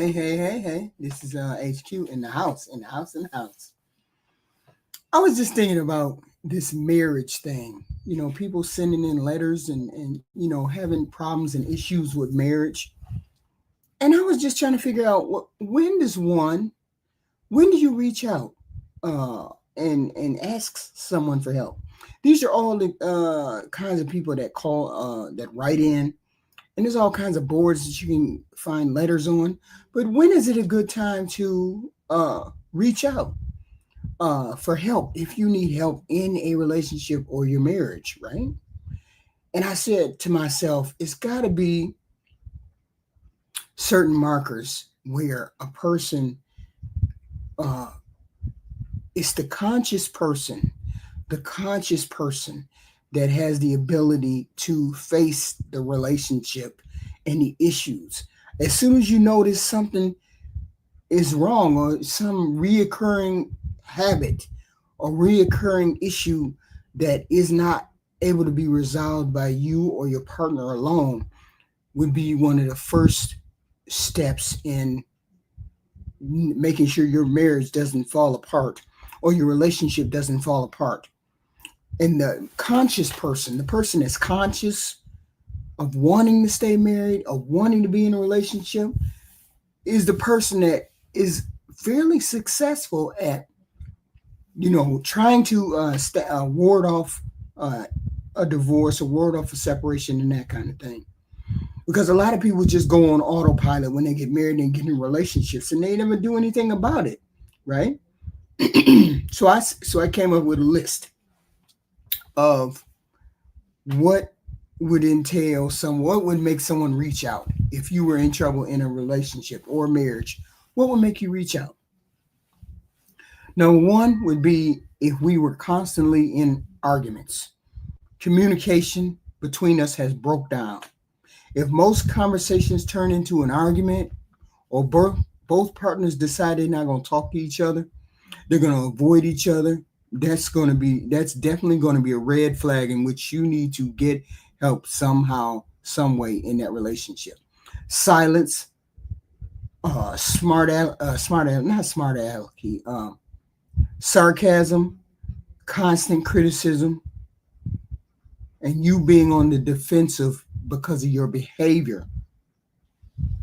Hey. This is HQ in the house, in the house, in the house. I was just thinking about this marriage thing. People sending in letters and having problems and issues with marriage. And I was just trying to figure out when do you reach out and ask someone for help? These are all the kinds of people that that write in, and there's all kinds of boards that you can find letters on. But when is it a good time to reach out for help if you need help in a relationship or your marriage, right? And I said to myself, it's got to be certain markers where a person uh, it's the conscious person that has the ability to face the relationship and the issues. As soon as you notice something is wrong or some reoccurring habit or reoccurring issue that is not able to be resolved by you or your partner alone, would be one of the first steps in making sure your marriage doesn't fall apart or your relationship doesn't fall apart. And the conscious person, the person that's conscious of wanting to stay married, of wanting to be in a relationship, is the person that is fairly successful at, trying to ward off a divorce or ward off a separation and that kind of thing. Because a lot of people just go on autopilot when they get married and get in relationships, and they never do anything about it, right? So I came up with a list of what would entail what would make someone reach out if you were in trouble in a relationship or marriage. What would make you reach out? Number one would be if we were constantly in arguments. Communication between us has broke down. If most conversations turn into an argument, or both partners decide they're not going to talk to each other, they're going to avoid each other, that's definitely going to be a red flag in which you need to get help somehow, some way in that relationship. Silence, not smart alecky, sarcasm, constant criticism, and you being on the defensive because of your behavior.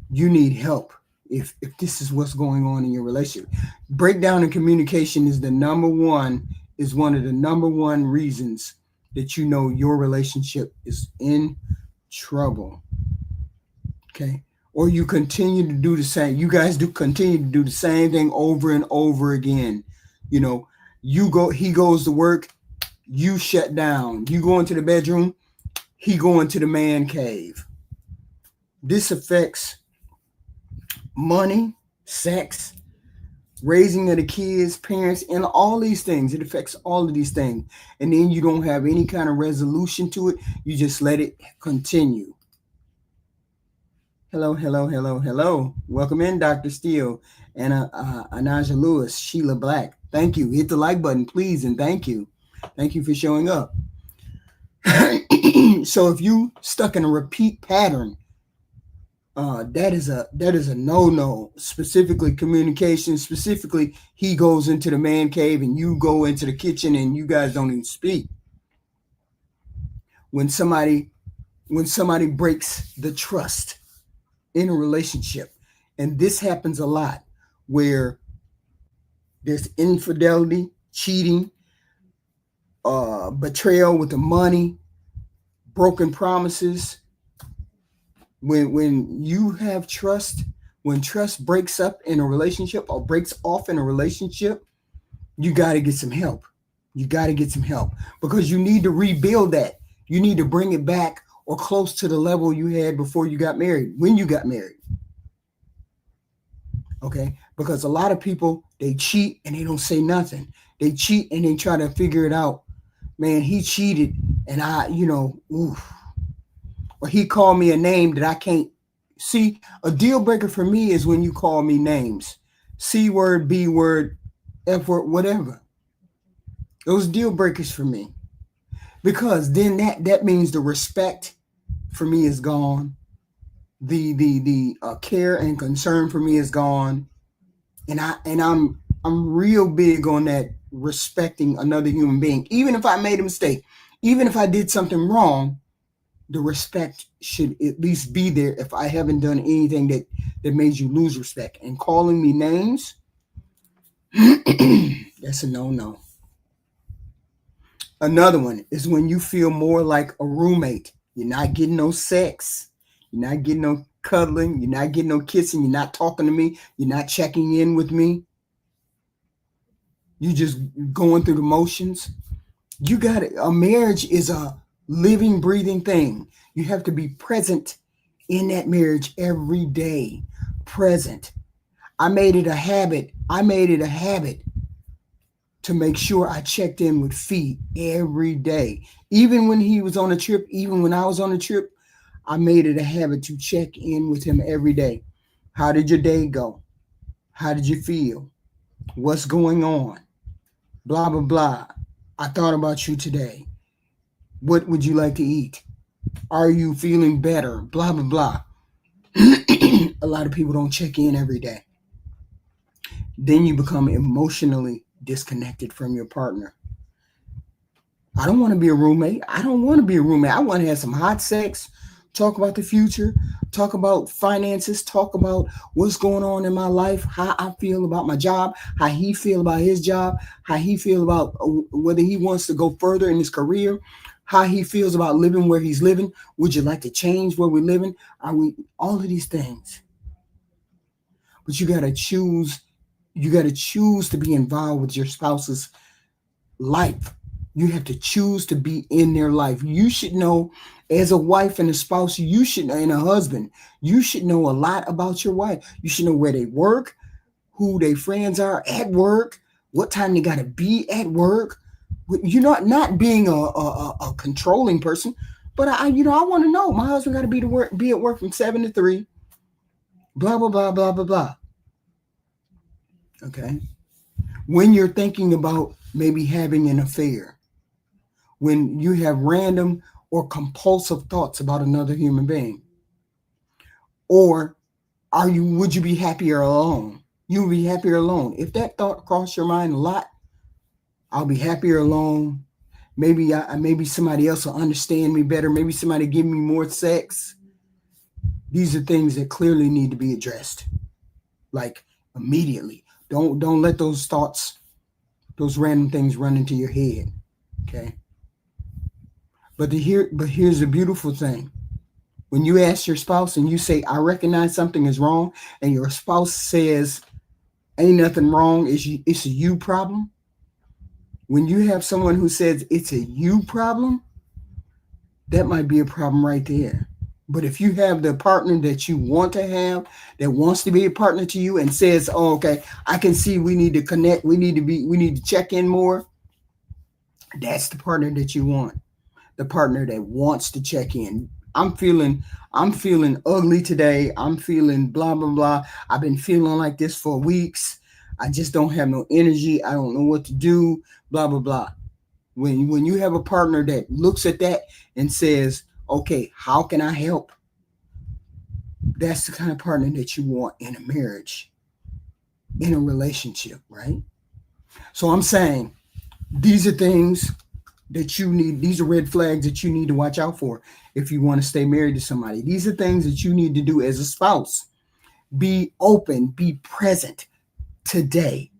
You need help if this is what's going on in your relationship. Breakdown in communication is one of the number one reasons that your relationship is in trouble. Okay. Or you continue to do the same. You guys do continue to do the same thing over and over again. He goes to work, you shut down. You go into the bedroom, he go into the man cave. This affects money, sex, raising of the kids, parents, and all these things. It affects all of these things. And then you don't have any kind of resolution to it. You just let it continue. Hello. Welcome in, Dr. Steele, and Anaja Lewis, Sheila Black. Thank you. Hit the like button, please, and thank you. Thank you for showing up. So if you stuck in a repeat pattern, that is a no. Specifically communication. Specifically, he goes into the man cave and you go into the kitchen and you guys don't even speak. When somebody breaks the trust in a relationship, and this happens a lot, where there's infidelity, cheating, betrayal with the money, broken promises. When you have trust, when trust breaks up in a relationship or breaks off in a relationship, you got to get some help. Because you need to rebuild that. You need to bring it back or close to the level you had before you got married, when you got married. Okay? Because a lot of people, they cheat and they don't say nothing. They cheat and they try to figure it out. Man, he cheated and or he called me a name that I can't see. A deal breaker for me is when you call me names, C word, B word, F word, whatever. Those deal breakers for me, because then that means the respect for me is gone. The care and concern for me is gone, and I'm real big on that, respecting another human being, even if I made a mistake, even if I did something wrong. The respect should at least be there if I haven't done anything that made you lose respect. And calling me names, that's a no. Another one is when you feel more like a roommate. You're not getting no sex. You're not getting no cuddling. You're not getting no kissing. You're not talking to me. You're not checking in with me. You just going through the motions. You got it. A marriage is a living, breathing thing. You have to be present in that marriage every day. Present. I made it a habit. To make sure I checked in with Fee every day. Even when he was on a trip, even when I was on a trip, I made it a habit to check in with him every day. How did your day go? How did you feel? What's going on? Blah, blah, blah. I thought about you today. What would you like to eat? Are you feeling better? Blah, blah, blah. A lot of people don't check in every day. Then you become emotionally disconnected from your partner. I don't want to be a roommate. I want to have some hot sex, talk about the future, talk about finances, talk about what's going on in my life, how I feel about my job, how he feel about his job, how he feel about whether he wants to go further in his career, how he feels about living where he's living. Would you like to change where we're living? Are we all of these things? But you got to choose. You got to choose to be involved with your spouse's life. You have to choose to be in their life. You should know, as a wife and a spouse, you should know, and a husband, you should know a lot about your wife. You should know where they work, who their friends are at work, what time they got to be at work. You're not being a controlling person, but I want to know. My husband got to be at work from 7 to 3. Blah blah blah blah blah blah. Okay. When you're thinking about maybe having an affair, when you have random or compulsive thoughts about another human being, or would you be happier alone? You would be happier alone. If that thought crossed your mind a lot, I'll be happier alone. Maybe somebody else will understand me better. Maybe somebody give me more sex. These are things that clearly need to be addressed, like immediately. Don't let those thoughts, those random things run into your head. Okay. But here's the beautiful thing. When you ask your spouse and you say, I recognize something is wrong, and your spouse says, ain't nothing wrong, it's a you problem. When you have someone who says it's a you problem, that might be a problem right there. But if you have the partner that you want to have, that wants to be a partner to you and says, oh, okay, I can see we need to connect, we need to check in more, that's the partner that you want. The partner that wants to check in. I'm feeling ugly today. I'm feeling blah, blah, blah. I've been feeling like this for weeks. I just don't have no energy. I don't know what to do, blah, blah, blah. When you have a partner that looks at that and says, okay, how can I help? That's the kind of partner that you want in a marriage, in a relationship, right? So I'm saying these are things that you need. These are red flags that you need to watch out for if you want to stay married to somebody. These are things that you need to do as a spouse. Be open, be present today.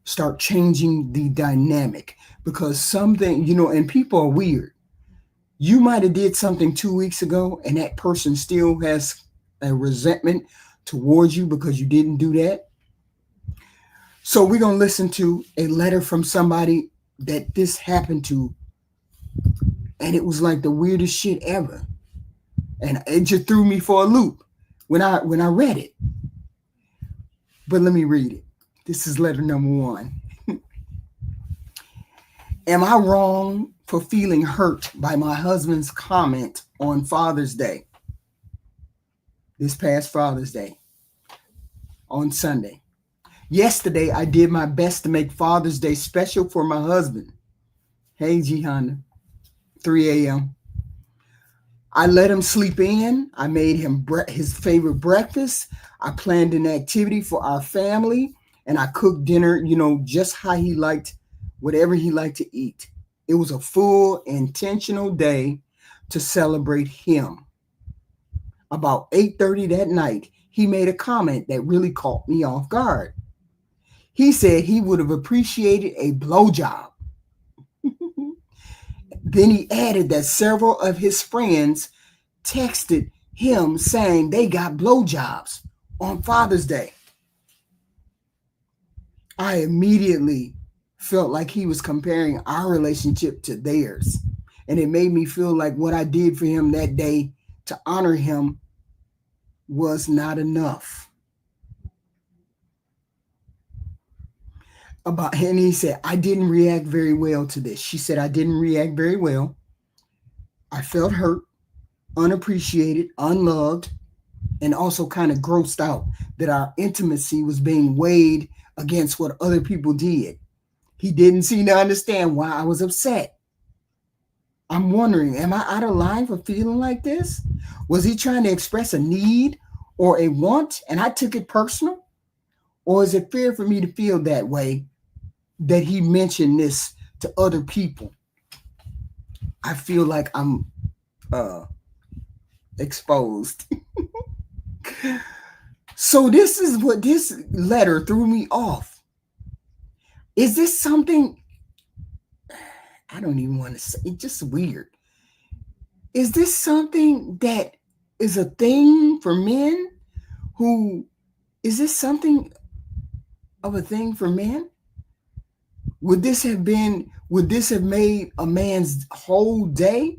Start changing the dynamic, because something, and people are weird. You might have did something 2 weeks ago and that person still has a resentment towards you because you didn't do that. So we're going to listen to a letter from somebody that this happened to, and it was like the weirdest shit ever. And it just threw me for a loop when I read it. But let me read it. This is letter number 1. Am I wrong for feeling hurt by my husband's comment on Father's Day? This past Father's Day, on Sunday. Yesterday, I did my best to make Father's Day special for my husband. Hey, G Honda, 3 a.m. I let him sleep in. I made him his favorite breakfast. I planned an activity for our family, and I cooked dinner, just how he liked, whatever he liked to eat. It was a full, intentional day to celebrate him. About 8:30 that night, he made a comment that really caught me off guard. He said he would have appreciated a blowjob. Then he added that several of his friends texted him saying they got blowjobs on Father's Day. I immediately felt like he was comparing our relationship to theirs. And it made me feel like what I did for him that day to honor him was not enough. And he said, I didn't react very well to this. She said, I didn't react very well. I felt hurt, unappreciated, unloved, and also kind of grossed out that our intimacy was being weighed against what other people did. He didn't seem to understand why I was upset. I'm wondering, am I out of line for feeling like this? Was he trying to express a need or a want and I took it personal? Or is it fair for me to feel that way, that he mentioned this to other people? I feel like I'm exposed. So this is what this letter threw me off. Is this something, I don't even want to say, it's just weird. Is this something that is a thing for men? Is this something of a thing for men? Would this have made a man's whole day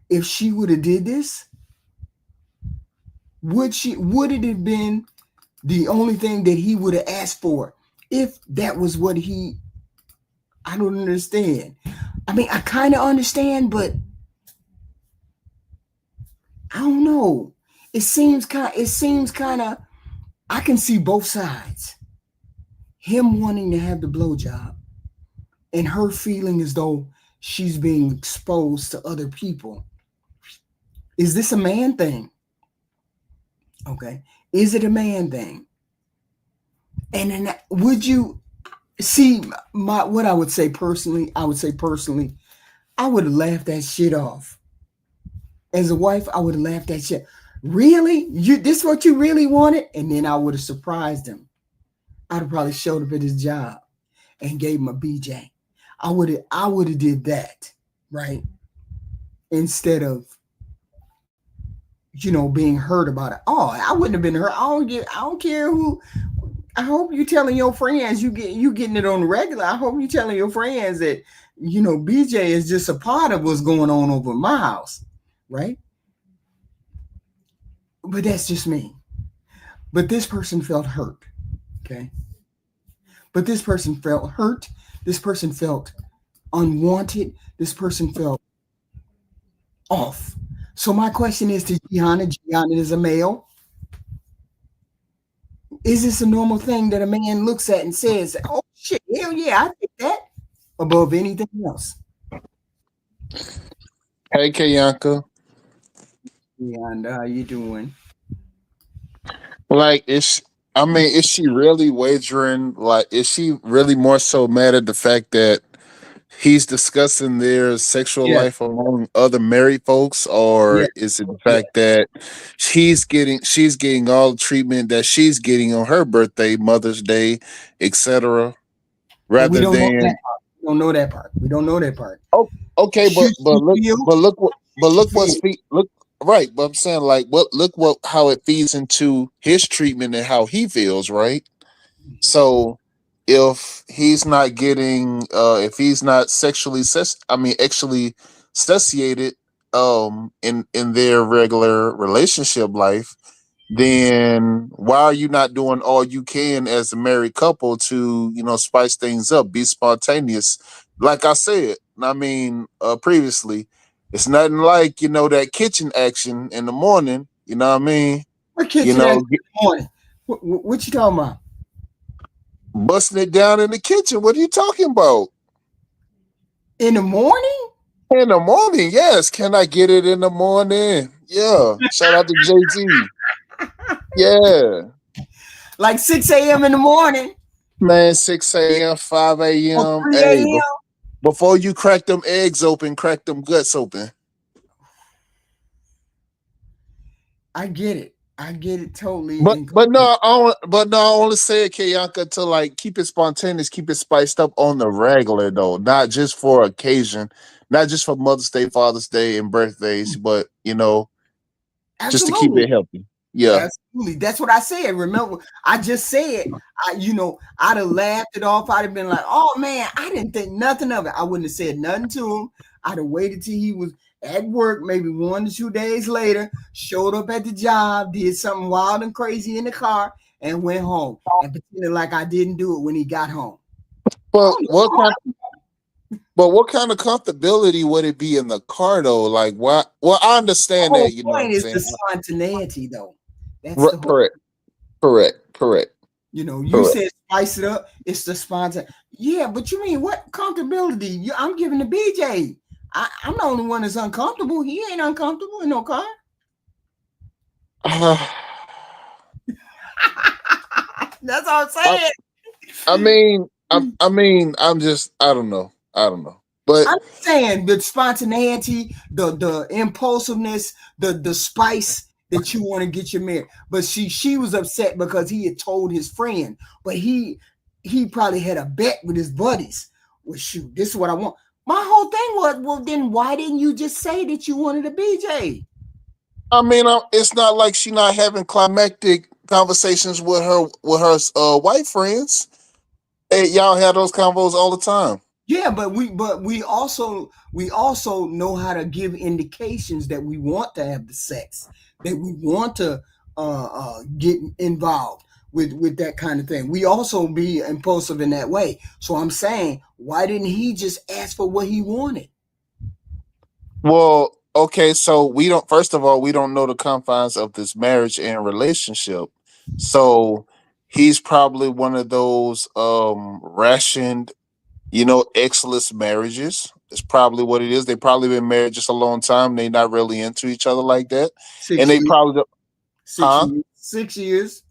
if she would have did this? Would it have been the only thing that he would have asked for if that was what I don't understand. I mean, I kind of understand, but I don't know. It seems kind of, I can see both sides. Him wanting to have the blowjob and her feeling as though she's being exposed to other people. Is this a man thing? Okay. Is it a man thing? And then would you see what I would say personally? I would have laughed that shit off. As a wife, I would have laughed that shit. Really? This is what you really wanted? And then I would have surprised him. I'd have probably showed up at his job and gave him a BJ. I would have did that, right? Instead of, being hurt about it. Oh, I wouldn't have been hurt. I don't care who. I hope you telling your friends you getting it on the regular. I hope you telling your friends that BJ is just a part of what's going on over my house, right? But that's just me. But this person felt hurt, okay? But this person felt hurt. This person felt unwanted. This person felt off. So my question is to Gianna. Gianna is a male. Is this a normal thing that a man looks at and says, oh, shit, hell yeah, I think that above anything else? Hey, Kayanka. Gianna, how you doing? Like, is she really wagering? Like, is she really more so mad at the fact that he's discussing their sexual Yeah, life among other married folks, yeah, or is it the yeah. fact that she's getting all the treatment that she's getting on her birthday, Mother's Day, etc., Well, we rather don't know that than part. We don't know that part. We don't know that part. oh, okay, Should but she look, feel? but look what, but Should look she what's feel? look right. But I'm saying like what how it feeds into his treatment and how he feels, right? So if he's not getting if he's not actually satiated in their regular relationship life, then why are you not doing all you can as a married couple to, spice things up, be spontaneous? Like I said, previously, it's nothing like, that kitchen action in the morning, you know what I mean? What You kitchen at know, in the morning? What you talking about? busting it down in the kitchen. What are you talking about? In the morning? In the morning, yes. Can I get it in the morning? Yeah. Shout out to Jay-Z. Yeah. Like 6 a.m. in the morning Man, 6 a.m., 5 or a.m. 3 Hey, a.m. before you crack them eggs open, crack them guts open. I get it. I get it totally But and but completely. no, I only say it, Kayanka, to like keep it spontaneous, keep it spiced up on the regular though, not just for occasion, not just for Mother's Day, Father's Day, and birthdays, but just to keep Absolutely. it healthy. Yeah. Absolutely. That's what I said. Remember, I just said, I'd have laughed it off. I'd have been like, oh man, I didn't think nothing of it. I wouldn't have said nothing to him. I'd have waited till he was at work, maybe 1 to 2 days later, showed up at the job, did something wild and crazy in the car, and went home and pretended like I didn't do it when he got home. But Oh, what no. kind but what kind of comfortability would it be in the car though? Like what well, I The understand whole that, you know what point I'm is the saying? spontaneity, though. That's the whole. Correct. Correct. You Correct. said spice it up. It's the sponsor. Yeah, but you mean what comfortability? I'm giving the BJ. I'm the only one that's uncomfortable. He ain't uncomfortable in no car. That's all I'm I, saying. I mean, I'm just, I don't know. But I'm saying the spontaneity, the impulsiveness, the spice that you want to get your man. But she was upset because he had told his friend, but he probably had a bet with his buddies. Well, shoot, this is what I want. My whole thing was, well, then why didn't you just say that you wanted a BJ? I mean, it's not like she not having climactic conversations with her white friends. Hey, y'all have those convos all the time. Yeah, but we also know how to give indications that we want to have the sex, that we want to get involved with that kind of thing. We also be impulsive in that way. So I'm saying, why didn't he just ask for what he wanted? Well, okay, so we don't. First of all, we don't know the confines of this marriage and relationship. So he's probably one of those rationed, excellent marriages. It's probably what it is. They probably been married just a long time. They not really into each other like that, and 6 they years, probably, six huh? years, 6 years.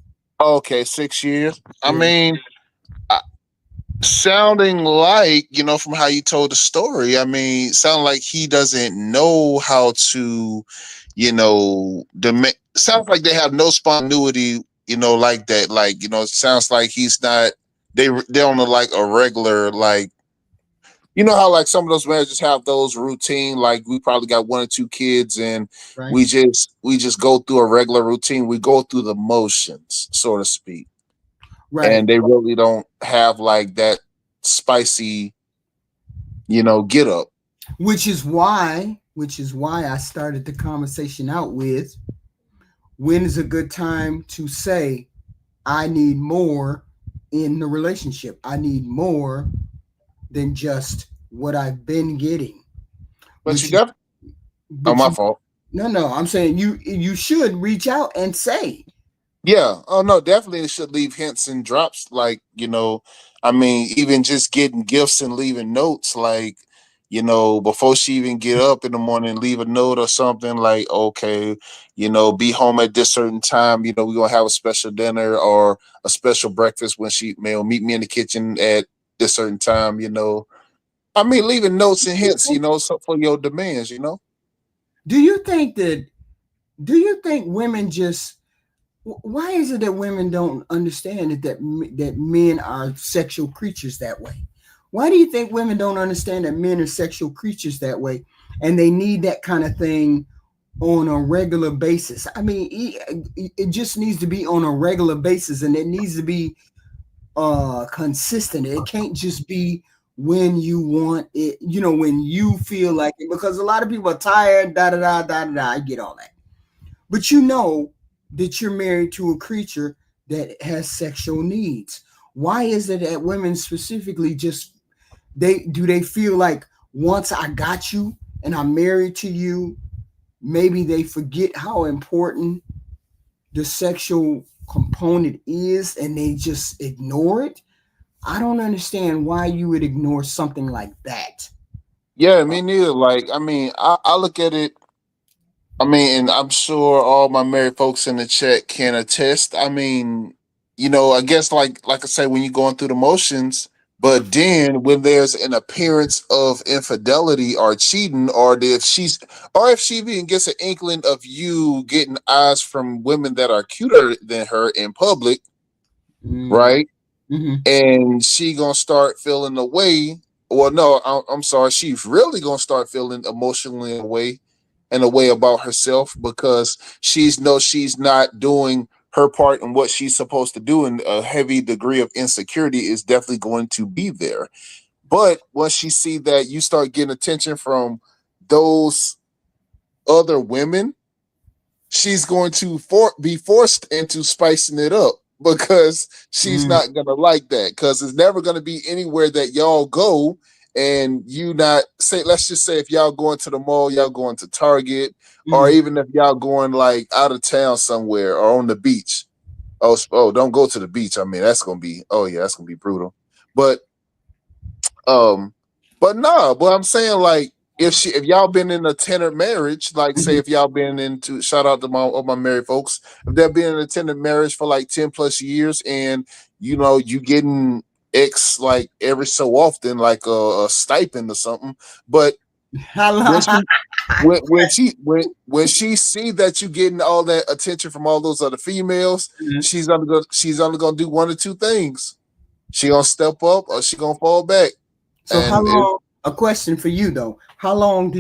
Okay, 6 years. I Yeah, mean, I- sounding like from how you told the story. I mean, sound like he doesn't know how to, sounds like they have no spontaneity. Like that. Like it sounds like he's not. They on like a regular like. You know how like some of those marriages have those routine, like we probably got one or two kids and right, we just go through a regular routine. We go through the motions, so to speak. right. And they really don't have like that spicy, get up. Which is why I started the conversation out with, when is a good time to say I need more in the relationship. I need more than just what I've been getting. But you Which is, definitely, oh, but my you, fault. no, I'm saying you should reach out and say, Yeah. Oh no, definitely it should leave hints and drops. Like, I mean, even just getting gifts and leaving notes, like, before she even get up in the morning, leave a note or something like, okay, be home at this certain time, we're gonna have a special dinner or a special breakfast when she may meet me in the kitchen at this certain time. I mean, leaving notes and hints, so for your demands. do you think that do you think women just, why is it that women don't understand that men are sexual creatures that way? Why do you think women don't understand that men are sexual creatures that way, and they need that kind of thing on a regular basis? I mean, it just needs to be on a regular basis, and it needs to be consistent. It can't just be when you want it, when you feel like it, because a lot of people are tired, da da da da da. I get all that, but you know that you're married to a creature that has sexual needs. Why is it that women specifically just, they feel like once I got you and I'm married to you, maybe they forget how important the sexual component is and they just ignore it? I don't understand why you would ignore something like that. Yeah, me neither. Like, I mean, I look at it. I mean, and I'm sure all my married folks in the chat can attest. I mean, I guess like I say, when you're going through the motions, but then when there's an appearance of infidelity or cheating, or if she even gets an inkling of you getting eyes from women that are cuter than her in public, Mm, right? hmm. And she gonna start feeling the way. Well, no, I'm sorry. She's really gonna start feeling emotionally away about herself because she's not doing her part in what she's supposed to do, and a heavy degree of insecurity is definitely going to be there. But once she see that you start getting attention from those other women, she's going to be forced into spicing it up because she's Mm, not going to like that, because it's never going to be anywhere that y'all go and you not say, let's just say if y'all going to the mall, y'all going to Target, or mm. even if y'all going like out of town somewhere or on the beach. Oh, don't go to the beach. I mean, that's going to be, oh yeah, that's going to be brutal. But um, but no, but I'm saying, like, if y'all been in a tenant marriage, like say Mhm. if y'all been into, shout out to all my married folks, if they've been in a tenant marriage for like 10 plus years, and you getting X like every so often, like a stipend or something, but when Hello. she when she see that you getting all that attention from all those other females, she's only gonna do one or two things. She gonna step up or she gonna fall back. So how And it, long? A question for you though. How long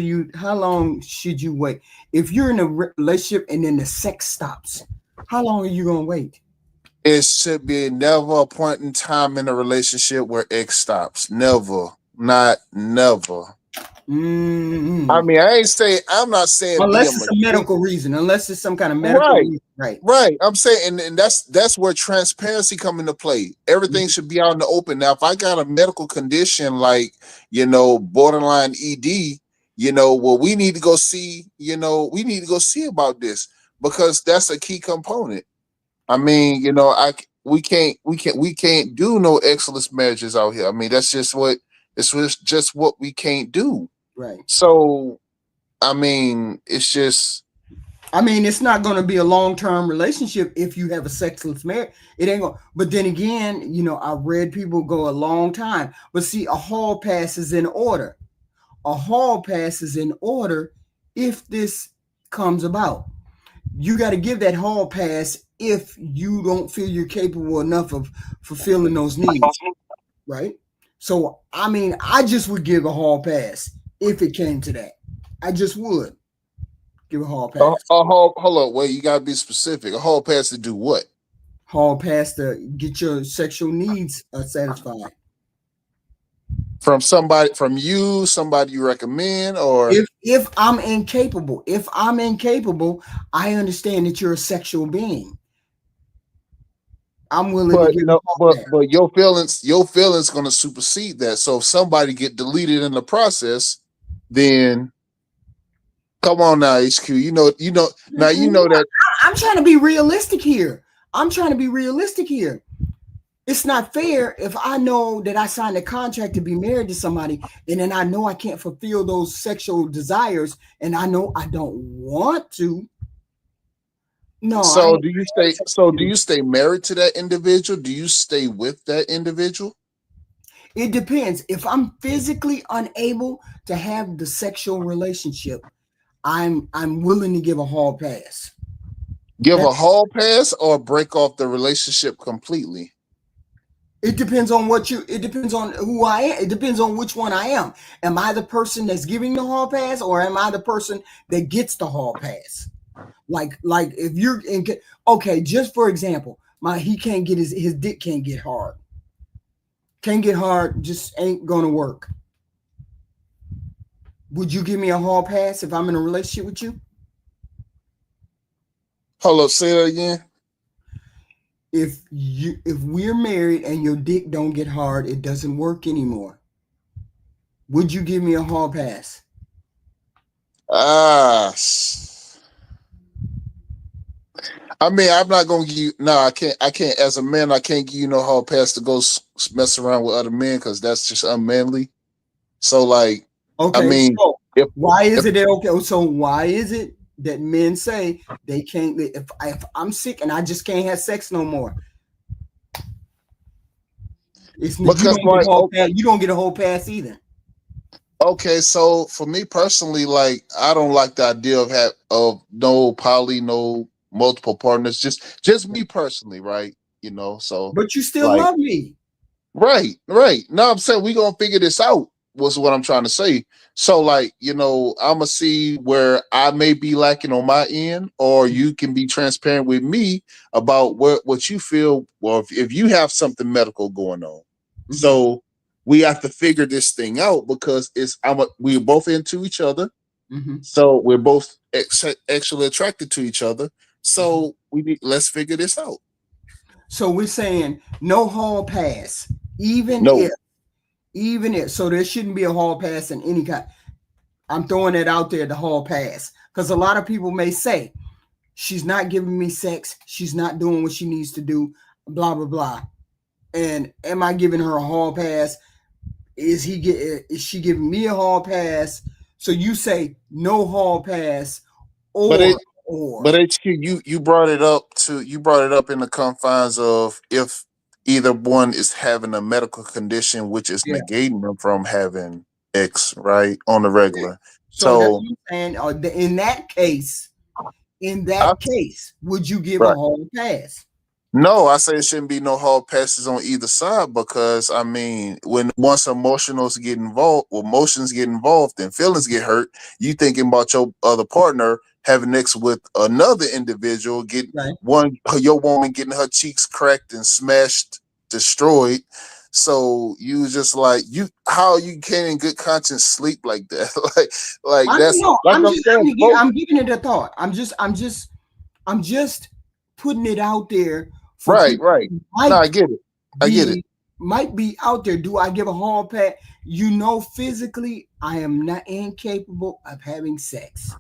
should you wait? If you're in a relationship and then the sex stops, how long are you gonna wait? it should be never a point in time in a relationship where X stops. Never. Not never. I Mm. mean, I'm not saying be a Unless it's a machine. medical reason, unless it's some kind of medical Right. reason, right? Right. I'm saying, and that's where transparency come into play. Everything Mhm. should be out in the open. Now, if I got a medical condition like, borderline ED, well, we need to go see about this, because that's a key component. I mean, we can't do no excellence marriages out here. I mean, just what we can't do. Right. So, I mean, it's just I mean, it's not going to be a long-term relationship if you have a sexless marriage. It ain't going. But then again, I've read people go a long time. But see, a hall pass is in order. A hall pass is in order if this comes about. You got to give that hall pass if you don't feel you're capable enough of fulfilling those needs, right? So, I mean, I just would give a hall pass if it came to that. I just would give a hall pass. a whole hold on, wait, you gotta be specific. A whole pass to do what? Hall pass to get your sexual needs satisfied. From you, somebody you recommend, or If I'm incapable, I understand that you're a sexual being. I'm willing to but give a no, hall but pass. but your feelings gonna supersede that. So if somebody get deleted in the process, then come on now, HQ. Now that. I'm trying to be realistic here. I'm trying to be realistic here. It's not fair if I know that I signed a contract to be married to somebody and then I know I can't fulfill those sexual desires and I know I don't want to. No, I So ain't do you gonna stay? accept So do you. you stay married to that individual? Do you stay with that individual? It depends. If I'm physically unable to have the sexual relationship, I'm willing to give a hall pass. Give a That's hall pass or break off the relationship completely? it depends on it depends on who I am. It depends on which one I am. Am I the person that's giving the hall pass or am I the person that gets the hall pass? Like if you're in okay, just for example, he can't get his dick can't get hard. Can't get hard, just ain't gonna work. Would you give me a hall pass if I'm in a relationship with you? Hold up, say that again. If we're married and your dick don't get hard, it doesn't work anymore. Would you give me a hall pass? Ah, I mean, I'm not gonna give you. No, I can't. I can't. As a man, I can't give you no hall pass to go mess around with other men, because that's just unmanly. So, like, I Okay, mean, so if why is if it that okay? So why is it that men say they can't? If I'm sick and I just can't have sex no more, you because don't get a like whole pass. You don't get a whole pass either. okay, so for me personally, like I don't like the idea of no poly, no multiple partners. Just me personally, right? So But you still like love me. right. No, I'm saying we gonna figure this out. Was what I'm trying to say. So like I'ma see where I may be lacking on my end, or you can be transparent with me about what you feel. Well, if you have something medical going on, Mm-hmm. so we have to figure this thing out because we're both into each other, Mm-hmm. so we're both actually attracted to each other. Mm-hmm. So let's figure this out. So we're saying no hall pass, even No, if, so there shouldn't be a hall pass in any kind. I'm throwing it out there, the hall pass, because a lot of people may say she's not giving me sex, she's not doing what she needs to do, blah blah blah. And am I giving her a hall pass? Is she giving me a hall pass? So you say no hall pass, but or it or But HQ, you brought it up in the confines of if either one is having a medical condition which is yeah. negating them from having X, right? On the regular. So that's So what I'm saying. In I that case, would you give a right. hall pass? No, I say it shouldn't be no hall passes on either side because I mean, when once emotions get involved and feelings get hurt, you thinking about your other partner having sex with another individual, getting Right. your woman getting her cheeks cracked and smashed, destroyed. So you just like how you can in good conscience sleep like that, like I don't that's know. like I'm saying, both I'm giving it a thought. I'm just putting it out there for right, people right. who No, I get it. I get it. might be out there. Do I give a hall pass? Physically, I am not incapable of having sex.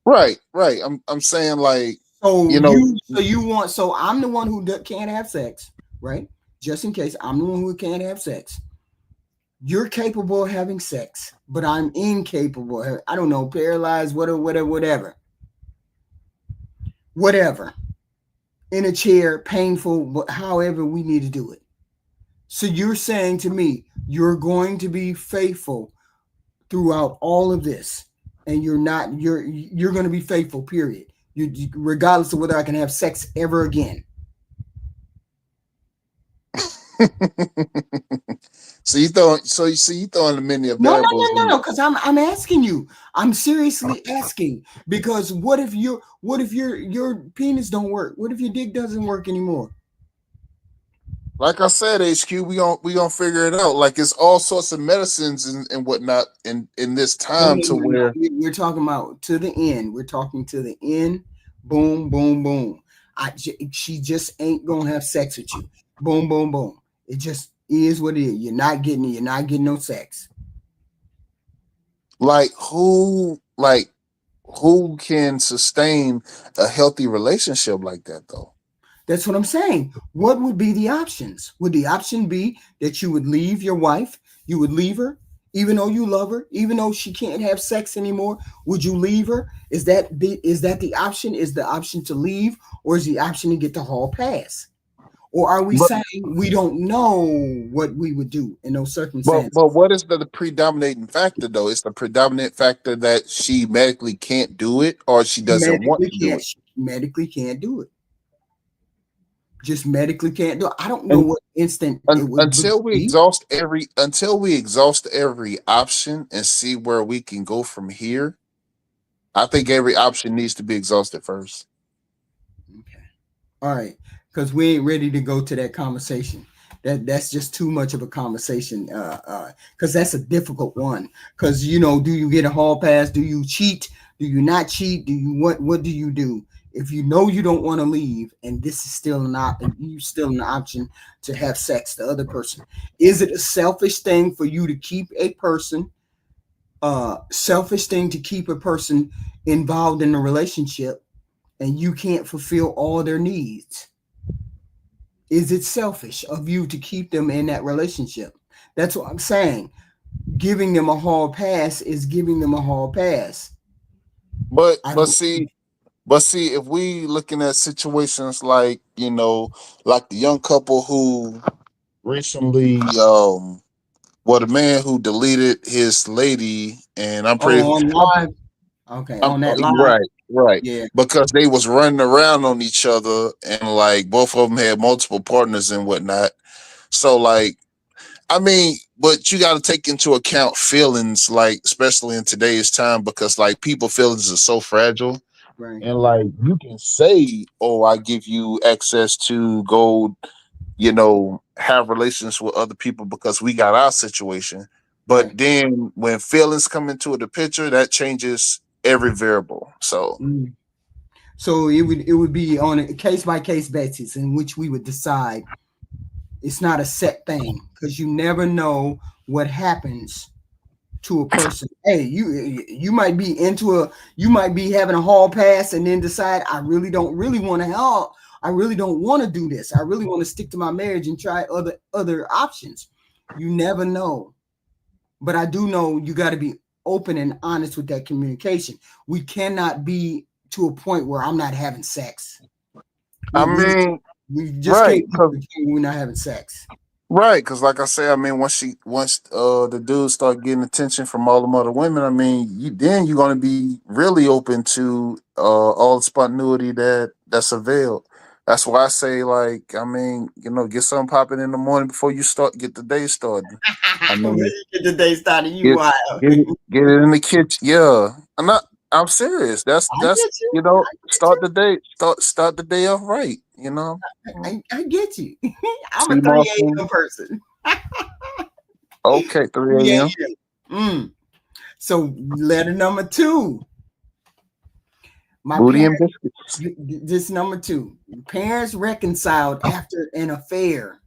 Right, right. I'm saying like, So you know, so I'm the one who can't have sex, right? Just in case I'm the one who can't have sex. You're capable of having sex, but I'm incapable. I don't know, paralyzed, whatever. In a chair, painful, but however we need to do it. So you're saying to me, you're going to be faithful throughout all of this, and you're going to be faithful. Period. Regardless of whether I can have sex ever again. so you throwing the many of No, no, variables no, no, in. no. Because I'm asking you. I'm seriously asking because what if your penis don't work? What if your dick doesn't work anymore? Like I said, HQ, we gonna figure it out. Like it's all sorts of medicines and whatnot in this No, no, time to no, no. where We're talking about to the end. We're talking to the end. Boom, boom, boom. She just ain't gonna have sex with you. Boom, boom, boom. It just is what it is. You're not getting it. You're not getting no sex. who can sustain a healthy relationship like that though? That's what I'm saying. What would be the options? Would the option be that you would leave your wife? You would leave her, even though you love her, even though she can't have sex anymore? Would you leave her? Is that the option? Is the option to leave, or is the option to get the hall pass? Or are we But saying we don't know what we would do in those but circumstances? but what is the predominating factor though? It's the predominant factor that she medically can't do it or she doesn't want to do it. She medically can't do it. Just medically can't do it. I don't know And what instant it would be. until we exhaust every option and see where we can go from here, I think every option needs to be exhausted first. Okay. All right, because we ain't ready to go to that conversation. That's just too much of a conversation. Because that's a difficult one. Because do you get a hall pass? Do you cheat? Do you not cheat? Do you what do you do? If you know you don't want to leave, and this is still not, you still an option to have sex, the other person, is it a selfish thing for you to keep a person? Selfish thing to keep a person involved in a relationship, and you can't fulfill all their needs? Is it selfish of you to keep them in that relationship? That's what I'm saying. giving them a hall pass is giving them a hall pass. But I but don't. see, but see, if we looking at situations like, like the young couple who recently, well, the man who deleted his lady, and I'm pretty, Oh, on live. Okay, on that live. right, right, Yeah, because they was running around on each other, and like both of them had multiple partners and whatnot. So like, I mean, but you got to take into account feelings, like especially in today's time, because like people feelings are so fragile. right. And like you can say, "Oh, I give you access to go, have relations with other people because we got our situation." But Right. then when feelings come into the picture, that changes every variable. So, Mm. So it would be on a case by case basis in which we would decide. It's not a set thing because you never know what happens to a person. Hey, you might be you might be having a hall pass and then decide I really don't really want to help. I really don't want to do this. I really want to stick to my marriage and try other options. You never know. But I do know you got to be open and honest with that communication. We cannot be to a point where I'm not having sex. I We we, mean, we just right, can't be to the point where we're not having sex. right, because like I say, I mean, once the dudes start getting attention from all them other women, I mean, you're gonna be really open to all the spontaneity that's availed. That's why I say, like, I mean, get something popping in the morning before you get the day started. I When mean, you get the day started, you get wild. get it in the kitchen. Yeah, I'm serious. I That's get you. I get start you. the day start the day off right. You know, I get you. I'm a see my 3 a.m. person. okay, 3 a.m. 3 a.m. So letter number two. My Booty and parents, biscuits. this number two. Parents reconciled after an affair,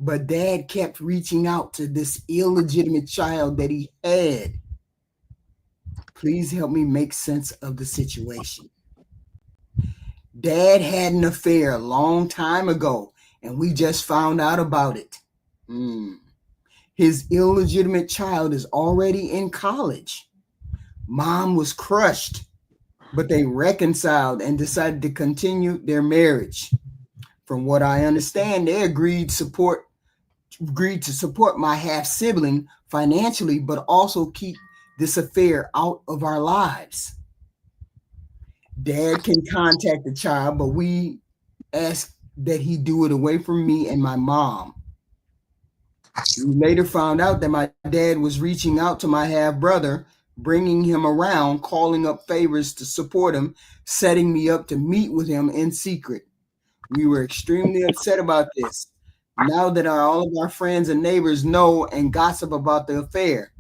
but dad kept reaching out to this illegitimate child that he had. Please help me make sense of the situation. Dad had an affair a long time ago, and we just found out about it. Mm. His illegitimate child is already in college. Mom was crushed, but they reconciled and decided to continue their marriage. From what I understand, they agreed to support my half sibling financially, but also keep this affair out of our lives. Dad can contact the child, but we ask that he do it away from me and my mom. We later found out that my dad was reaching out to my half brother, bringing him around, calling up favors to support him, setting me up to meet with him in secret. We were extremely upset about this. Now that all of our friends and neighbors know and gossip about the affair,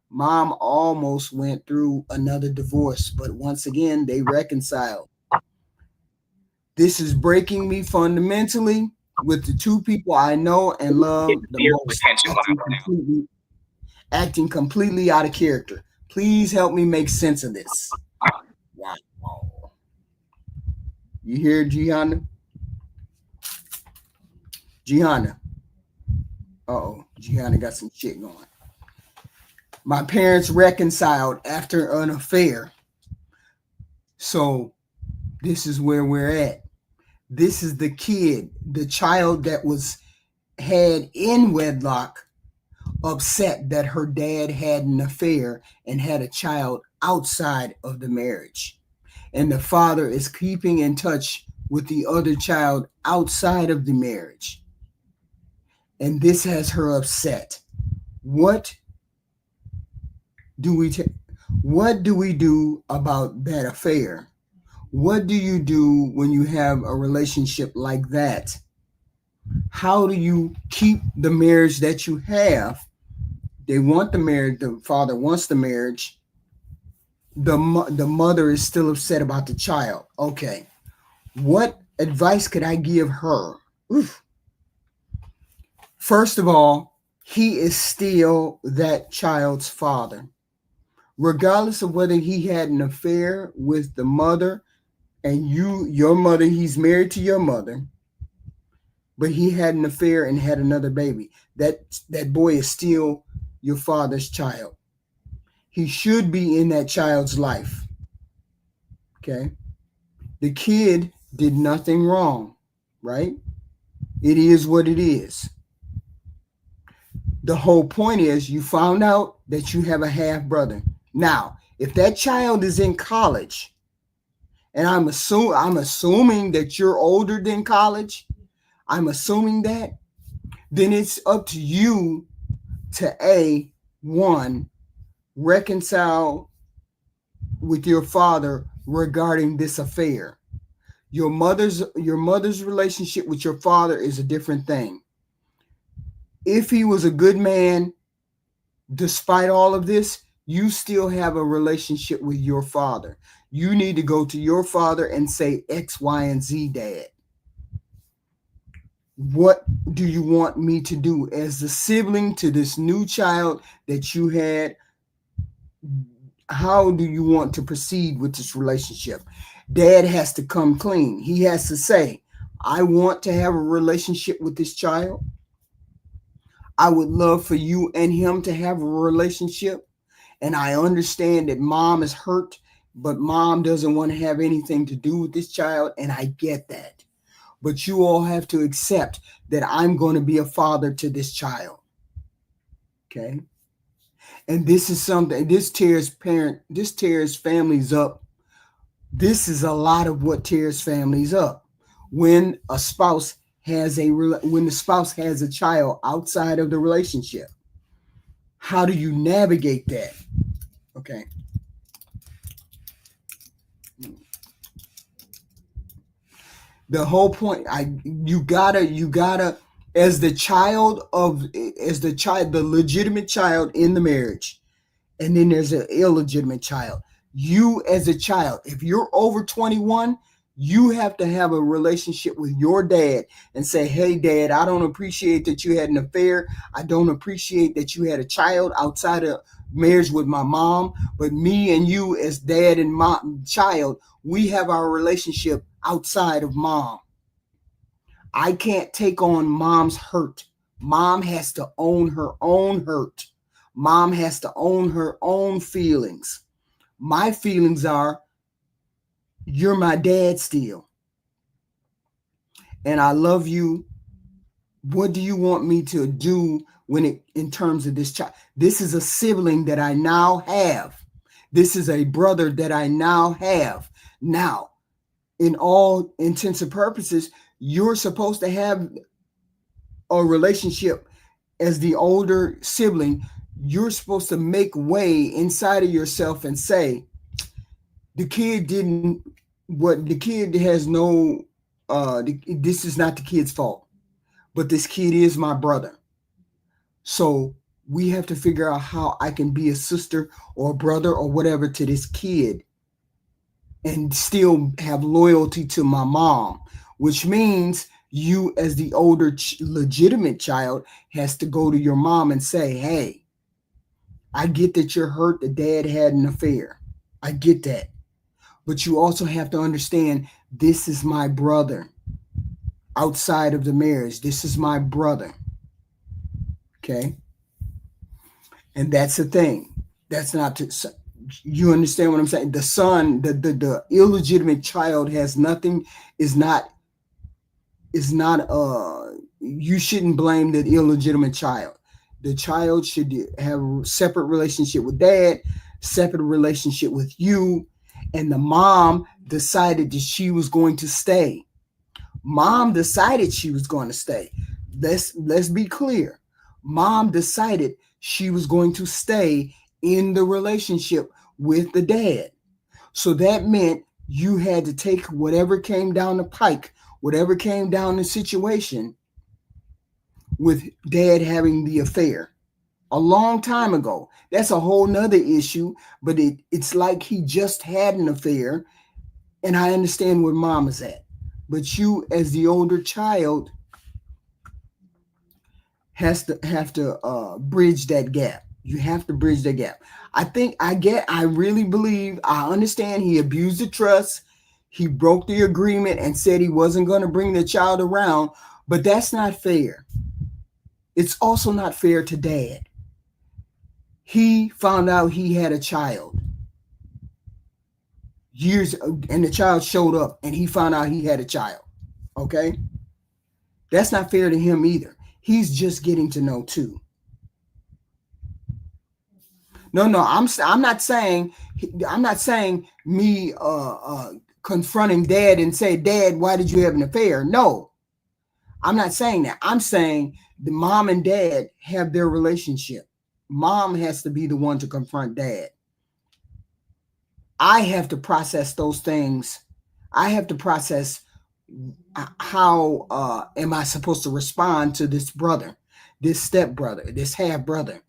mom almost went through another divorce, but once again, they reconciled. This is breaking me fundamentally with the two people I know and love the most, acting completely out of character. Please help me make sense of this. Wow. You hear Gianna? Gianna. Uh-oh. Gianna got some shit going. My parents reconciled after an affair. So this is where we're at. This is the kid, the child that was had in wedlock, upset that her dad had an affair and had a child outside of the marriage. And the father is keeping in touch with the other child outside of the marriage. And this has her upset. What do we what do we do about that affair? What do you do when you have a relationship like that? How do you keep the marriage that you have? They want the marriage, the father wants the marriage. The mother is still upset about the child. Okay. What advice could I give her? Oof. First of all, he is still that child's father. Regardless of whether he had an affair with the mother and your mother, he's married to your mother, but he had an affair and had another baby. That boy is still your father's child. He should be in that child's life. Okay? The kid did nothing wrong, right? It is what it is. The whole point is you found out that you have a half brother. Now, if that child is in college, and I'm assuming that you're older than college, I'm assuming that, then it's up to you to one, reconcile with your father regarding this affair. Your mother's relationship with your father is a different thing. If he was a good man, despite all of this, you still have a relationship with your father. You need to go to your father and say X, Y, and Z, Dad. What do you want me to do as the sibling to this new child that you had? How do you want to proceed with this relationship? Dad has to come clean. He has to say, I want to have a relationship with this child. I would love for you and him to have a relationship. And I understand that mom is hurt, but mom doesn't want to have anything to do with this child. And I get that. But you all have to accept that I'm going to be a father to this child. Okay? And this is something, this tears families up. This is a lot of what tears families up. When the spouse has a child outside of the relationship, how do you navigate that? Okay. The whole point, you gotta, as the legitimate child in the marriage, and then there's an illegitimate child. You as a child, if you're over 21, you have to have a relationship with your dad and say, hey, Dad, I don't appreciate that you had an affair. I don't appreciate that you had a child outside of marriage with my mom. But me and you as dad and mom, child, we have our relationship outside of mom. I can't take on mom's hurt. Mom has to own her own hurt. Mom has to own her own feelings. My feelings are, you're my dad still. And I love you. What do you want me to do in terms of this child? This is a sibling that I now have. This is a brother that I now have. Now, in all intents and purposes, you're supposed to have a relationship as the older sibling. You're supposed to make way inside of yourself and say, the kid has no, this is not the kid's fault, but this kid is my brother. So we have to figure out how I can be a sister or a brother or whatever to this kid and still have loyalty to my mom, which means you as the older legitimate child has to go to your mom and say, hey, I get that you're hurt that dad had an affair. I get that. But you also have to understand, this is my brother outside of the marriage. This is my brother. Okay? And that's the thing. That's not to, you understand what I'm saying? The son, the illegitimate child has nothing, is not, you shouldn't blame the illegitimate child. The child should have a separate relationship with dad, separate relationship with you. And the mom decided that she was going to stay. Mom decided she was going to stay. Let's be clear. Mom decided she was going to stay in the relationship with the dad. So that meant you had to take whatever came down the pike, whatever came down the situation with dad having the affair. A long time ago. That's a whole nother issue, but it's like he just had an affair, and I understand where mom is at. But you, as the older child, have to bridge that gap. You have to bridge that gap. I really believe, I understand he abused the trust. He broke the agreement and said he wasn't going to bring the child around, but that's not fair. It's also not fair to dad. He found out he had a child and the child showed up and he found out he had a child. Okay. That's not fair to him either. He's just getting to know too. No, I'm not saying me confronting dad and say, Dad, why did you have an affair? No, I'm not saying that. I'm saying the mom and dad have their relationship. Mom has to be the one to confront dad. I have to process those things. I have to process how am I supposed to respond to this brother, this stepbrother, this half brother.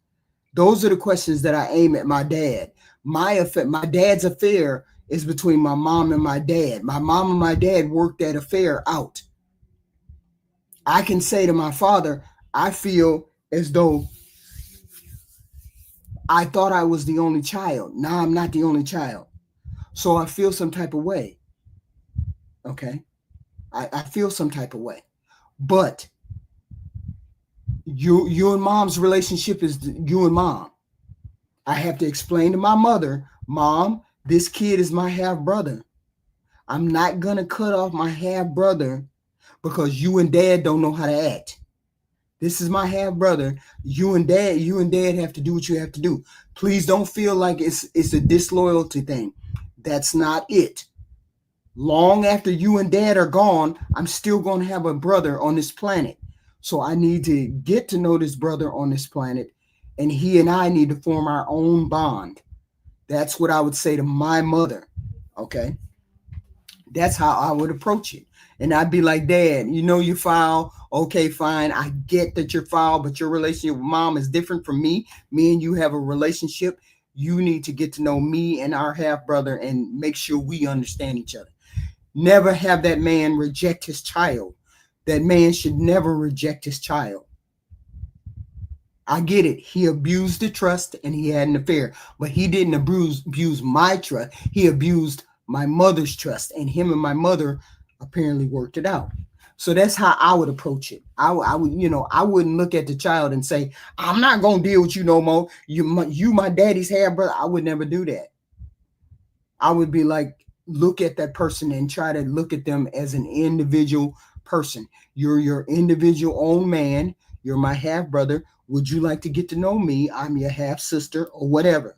Those are the questions that I aim at my dad. My dad's affair is between my mom and my dad. My mom and my dad worked that affair out. I can say to my father, I feel as though I thought I was the only child. Now I'm not the only child. So I feel some type of way. Okay. I feel some type of way. But you and mom's relationship is you and mom. I have to explain to my mother, Mom, this kid is my half brother. I'm not going to cut off my half brother because you and dad don't know how to act. This is my half brother. You and dad have to do what you have to do. Please don't feel like it's a disloyalty thing. That's not it. Long after you and dad are gone, I'm still going to have a brother on this planet. So I need to get to know this brother on this planet, and he and I need to form our own bond. That's what I would say to my mother. Okay. That's how I would approach it. And I'd be like, Dad, you know you foul. Okay, fine. I get that you're foul, but your relationship with mom is different from me. Me and you have a relationship. You need to get to know me and our half brother and make sure we understand each other. Never have that man reject his child. That man should never reject his child. I get it. He abused the trust and he had an affair, but he didn't abuse my trust. He abused my mother's trust, and him and my mother apparently worked it out. So that's how I would approach it. I would, I wouldn't look at the child and say, I'm not going to deal with you no more. You, my daddy's half brother. I would never do that. I would be like, look at that person and try to look at them as an individual person. You're your individual own man. You're my half brother. Would you like to get to know me? I'm your half sister or whatever.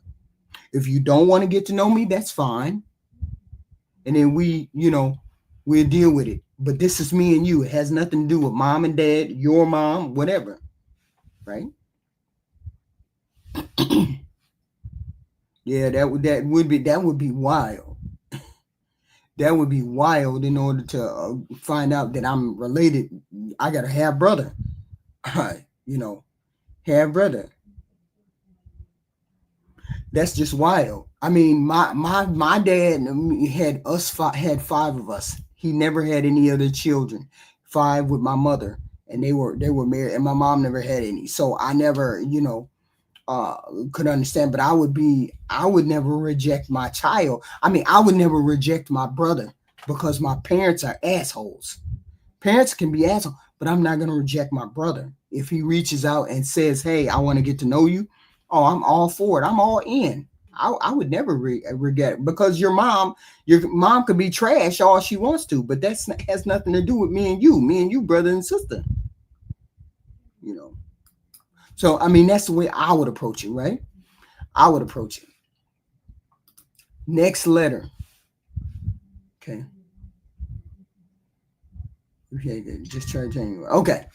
If you don't want to get to know me, that's fine. And then we'll deal with it. But this is me and you. It has nothing to do with mom and dad, your mom, whatever. Right? Yeah, that would be wild. That would be wild in order to find out that I'm related. I got a half brother. Half brother. That's just wild. I mean, my dad had 5 of us. He never had any other children. 5 with my mother, and they were married, and my mom never had any. So I never, could understand. But I would never reject my child. I mean, I would never reject my brother because my parents are assholes. Parents can be assholes, but I'm not going to reject my brother. If he reaches out and says, hey, I want to get to know you, I'm all for it. I'm all in. I would never regret it because your mom could be trash all she wants to, but that has nothing to do with me and you, brother and sister. So, I mean, that's the way I would approach it, right? I would approach it. Next letter. Okay. Just try to change. Okay.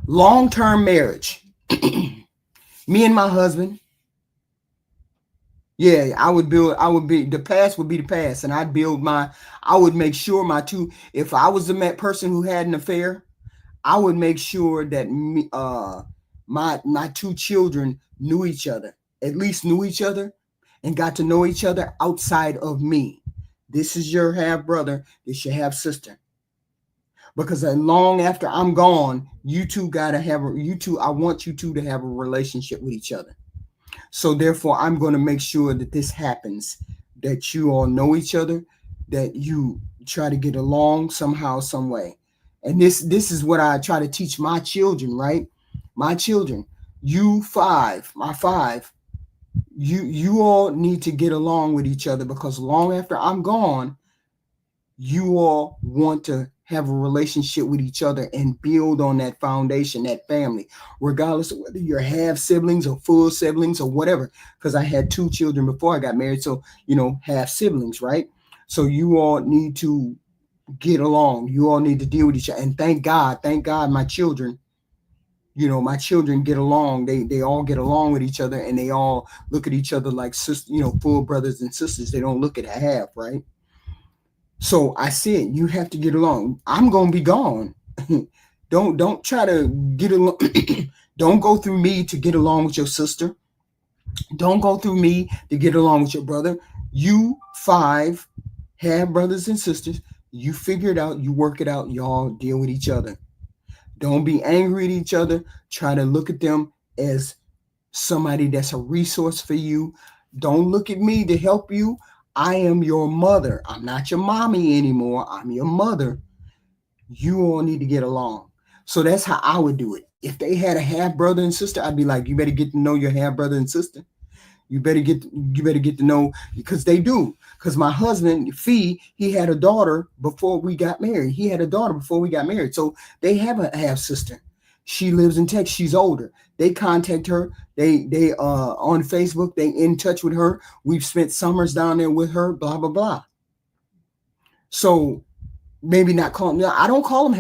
Long-term marriage. Me and my husband. Yeah, the past would be the past, and I would make sure if I was the person who had an affair, I would make sure that my 2 children knew each other, at least knew each other and got to know each other outside of me. This is your half brother. This is your half sister. Because long after I'm gone, I want you two to have a relationship with each other. So therefore, I'm going to make sure that this happens, that you all know each other, that you try to get along somehow, some way. And this is what I try to teach my children, right? My children, my 5, you all need to get along with each other, because long after I'm gone, you all want to have a relationship with each other and build on that foundation, that family, regardless of whether you're half siblings or full siblings or whatever. Because I had 2 children before I got married, so half siblings, right? So you all need to get along. You all need to deal with each other. And thank God, my children, my children get along. They all get along with each other, and they all look at each other like full brothers and sisters. They don't look at half, right? So I said, you have to get along. I'm gonna be gone. Don't try to get along. Don't go through me to get along with your sister. Don't go through me to get along with your brother. You 5 have brothers and sisters. You figure it out. You work it out. Y'all deal with each other. Don't be angry at each other. Try to look at them as somebody that's a resource for you. Don't look at me to help you. I am your mother. I'm not your mommy anymore. I'm your mother. You all need to get along. So that's how I would do it. If they had a half brother and sister, I'd be like, you better get to know your half brother and sister. You better get to know, because they do. Because my husband, Fee, he had a daughter before we got married. So they have a half sister. She lives in Texas. She's older. They contact her. They on Facebook. They in touch with her. We've spent summers down there with her. Blah blah blah. So maybe not call them. I don't call them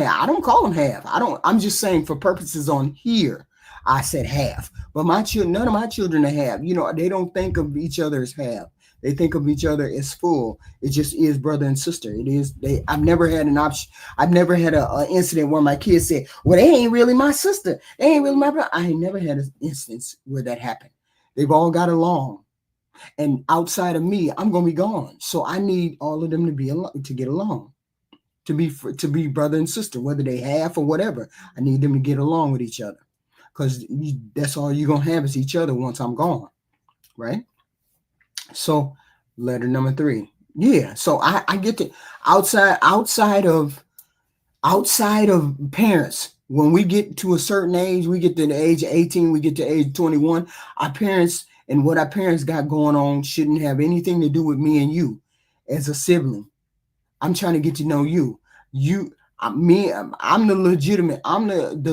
half. I'm just saying for purposes on here. I said half, but none of my children are half. They don't think of each other as half. They think of each other as full. It just is brother and sister. It is. I've never had an option. I've never had an incident where my kids said, "Well, they ain't really my sister. They ain't really my brother." I ain't never had an instance where that happened. They've all got along, and outside of me, I'm gonna be gone. So I need all of them to get along, to be brother and sister, whether they half or whatever. I need them to get along with each other. Because that's all you're going to have is each other once I'm gone, right? So letter number 3. Yeah, so I get to outside of parents. When we get to a certain age, we get to the age of 18, we get to age 21, our parents and what our parents got going on shouldn't have anything to do with me and you as a sibling. I'm trying to get to know you. I'm the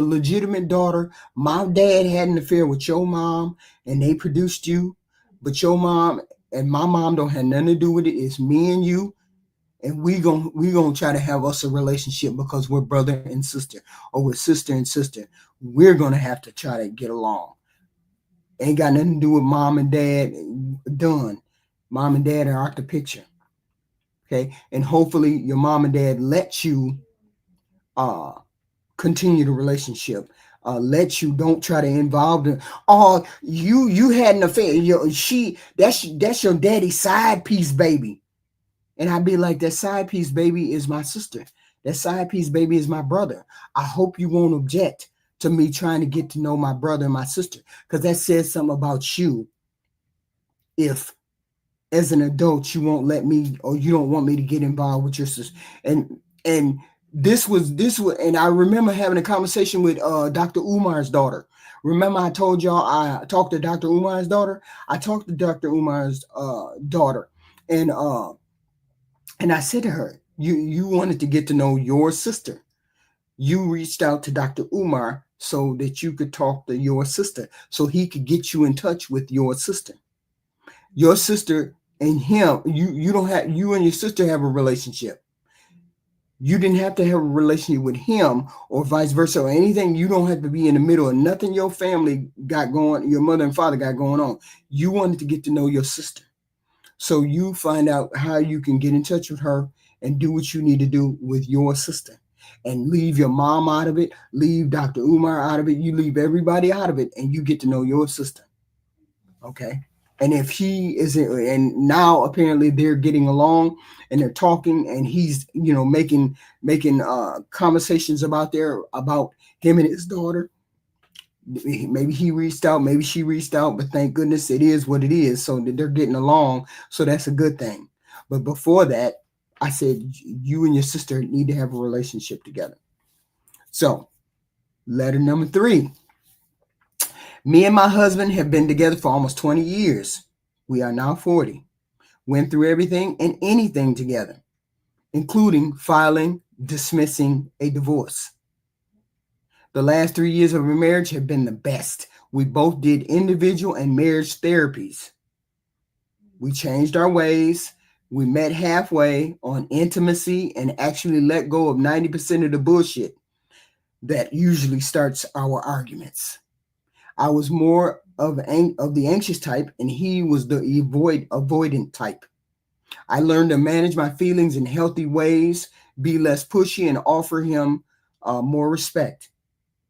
legitimate daughter. My dad had an affair with your mom and they produced you, but your mom and my mom don't have nothing to do with it. It's me and you, and we gonna try to have us a relationship because we're brother and sister, or we're sister and sister. We're gonna have to try to get along. Ain't got nothing to do with mom and dad. Done. Mom and dad are out the picture. Okay, and hopefully your mom and dad let you continue the relationship. Let you, don't try to involve them. Oh, you had an affair. That's your daddy's side piece baby. And I'd be like, that side piece baby is my sister. That side piece baby is my brother. I hope you won't object to me trying to get to know my brother and my sister, because that says something about you. If as an adult you won't let me, or you don't want me to get involved with your sister. And this was, and I remember having a conversation with Dr. Umar's daughter. Remember I told y'all I talked to Dr. Umar's daughter? I talked to Dr. Umar's daughter, and I said to her, you wanted to get to know your sister. You reached out to Dr. Umar so that you could talk to your sister, so he could get you in touch with your sister. Your sister and him, you and your sister have a relationship. You didn't have to have a relationship with him or vice versa or anything. You don't have to be in the middle of nothing your family got going, your mother and father got going on. You wanted to get to know your sister. So you find out how you can get in touch with her and do what you need to do with your sister. And leave your mom out of it, leave Dr. Umar out of it, you leave everybody out of it, and you get to know your sister. Okay? And if he isn't, and now apparently they're getting along and they're talking, and he's making conversations about him and his daughter. Maybe he reached out, maybe she reached out, but thank goodness it is what it is. So they're getting along, so that's a good thing. But before that, I said you and your sister need to have a relationship together. So letter number 3. Me and my husband have been together for almost 20 years. We are now 40. Went through everything and anything together, including filing, dismissing a divorce. The last 3 years of our marriage have been the best. We both did individual and marriage therapies. We changed our ways. We met halfway on intimacy and actually let go of 90% of the bullshit that usually starts our arguments. I was more of the anxious type, and he was the avoidant type. I learned to manage my feelings in healthy ways, be less pushy, and offer him more respect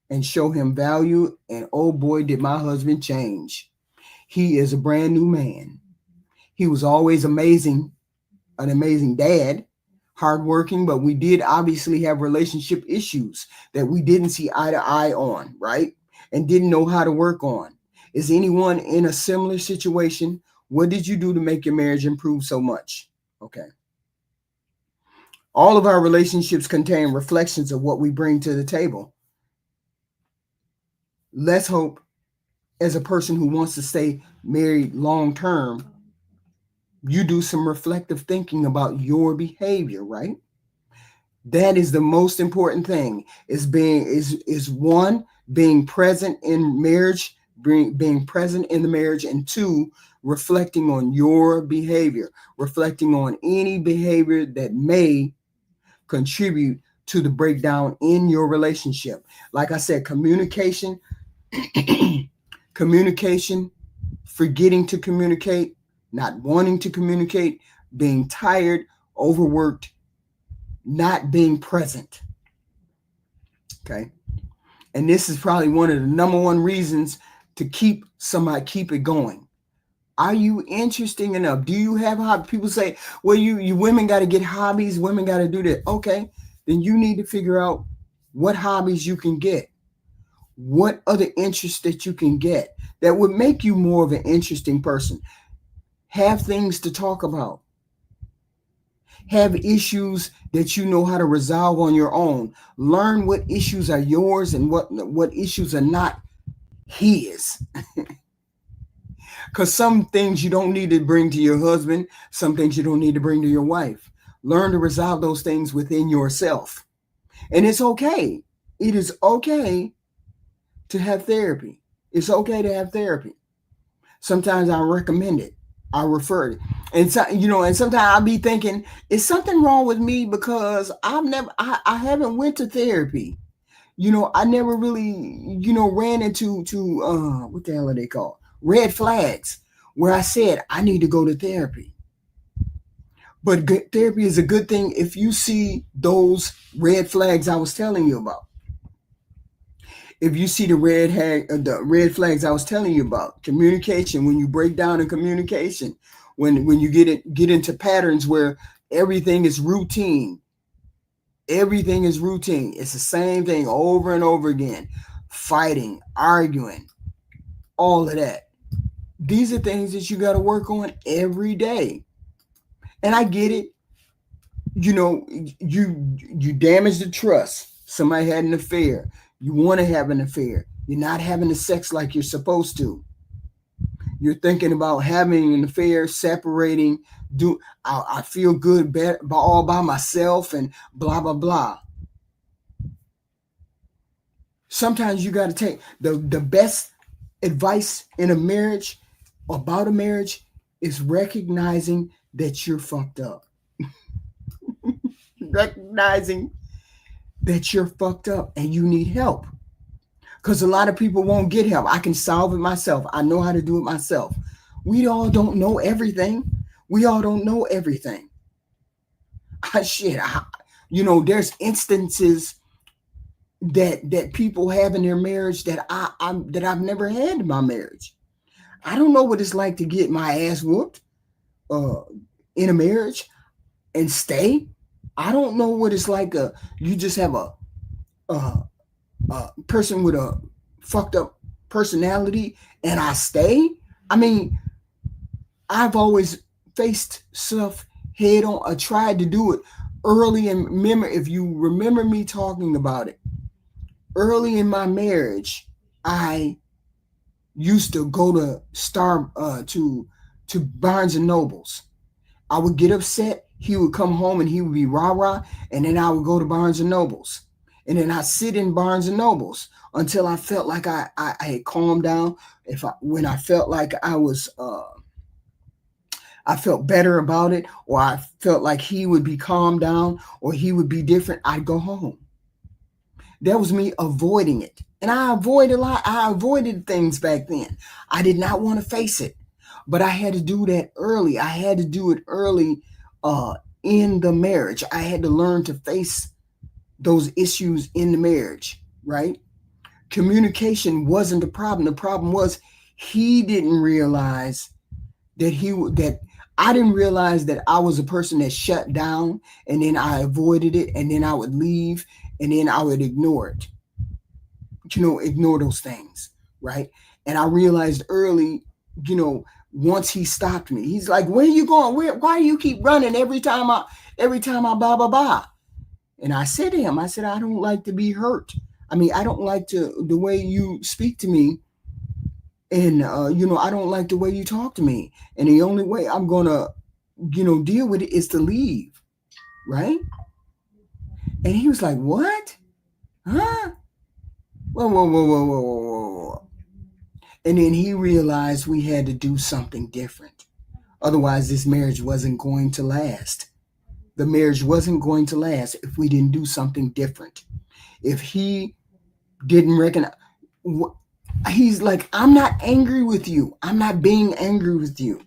and show him value. And oh boy, did my husband change. He is a brand new man. He was always amazing, an amazing dad, hardworking, but we did obviously have relationship issues that we didn't see eye to eye on, right? And didn't know how to work on. Is anyone in a similar situation? What did you do to make your marriage improve so much? Okay. All of our relationships contain reflections of what we bring to the table. Let's hope, as a person who wants to stay married long term, you do some reflective thinking about your behavior, right? That is the most important thing. Is one, being present in marriage, being present in the marriage, and two, reflecting on your behavior, reflecting on any behavior that may contribute to the breakdown in your relationship. Like I said, communication, forgetting to communicate, not wanting to communicate, being tired, overworked, not being present. Okay. And this is probably one of the number one reasons to keep it going. Are you interesting enough? Do you have hobbies? People say, well, you women got to get hobbies. Women got to do that. Okay. Then you need to figure out what hobbies you can get. What other interests that you can get that would make you more of an interesting person. Have things to talk about. Have issues that you know how to resolve on your own. Learn what issues are yours and what issues are not his. Because some things you don't need to bring to your husband, some things you don't need to bring to your wife. Learn to resolve those things within yourself. And it's okay. It is okay to have therapy. It's okay to have therapy. Sometimes I recommend it. I refer it. And so, and sometimes I'll be thinking, is something wrong with me because I haven't went to therapy. I never really, ran into what the hell are they called? Red flags where I said I need to go to therapy. But therapy is a good thing if you see those red flags I was telling you about. If you see the red flags I was telling you about, communication, when you break down in communication, when you get into patterns where everything is routine. Everything is routine. It's the same thing over and over again. Fighting, arguing, all of that. These are things that you got to work on every day. And I get it. You damage the trust. Somebody had an affair. You want to have an affair. You're not having the sex like you're supposed to. You're thinking about having an affair, separating. I feel good all by myself and blah, blah, blah. Sometimes you got to take the best advice in a marriage, about a marriage, is recognizing that you're fucked up. Recognizing that you're fucked up and you need help. Because a lot of people won't get help. I can solve it myself. I know how to do it myself. We all don't know everything. There's instances that people have in their marriage that I've never had in my marriage. I don't know what it's like to get my ass whooped in a marriage and stay. I don't know what it's like. You just have a person with a fucked up personality and I stay. I mean, I've always faced stuff head on. I tried to do it early and remember, if you remember me talking about it, early in my marriage, I used to go to to Barnes and Nobles. I would get upset. He would come home and he would be rah-rah. And then I would go to Barnes and Nobles. And then I sit in Barnes and Nobles until I felt like I had calmed down. When I felt like I felt better about it, or I felt like he would be calmed down or he would be different, I'd go home. That was me avoiding it. And I avoided things back then. I did not want to face it. But I had to do that early. I had to do it early in the marriage. I had to learn to face those issues in the marriage, right? Communication wasn't the problem. The problem was he didn't realize that I didn't realize that I was a person that shut down, and then I avoided it, and then I would leave, and then I would ignore it. Ignore those things, right? And I realized early, once he stopped me, he's like, "Where are you going? Why do you keep running every time I blah blah blah?" And I said to him, I said, "I don't like to be hurt. I mean, I don't like the way you speak to me, and I don't like the way you talk to me. And the only way I'm gonna, deal with it is to leave, right?" And he was like, "What? Huh? Whoa, whoa, whoa, whoa, whoa, whoa, whoa." And then he realized we had to do something different. Otherwise, this marriage wasn't going to last. The marriage wasn't going to last if we didn't do something different. If he didn't recognize, he's like, "I'm not angry with you. I'm not being angry with you.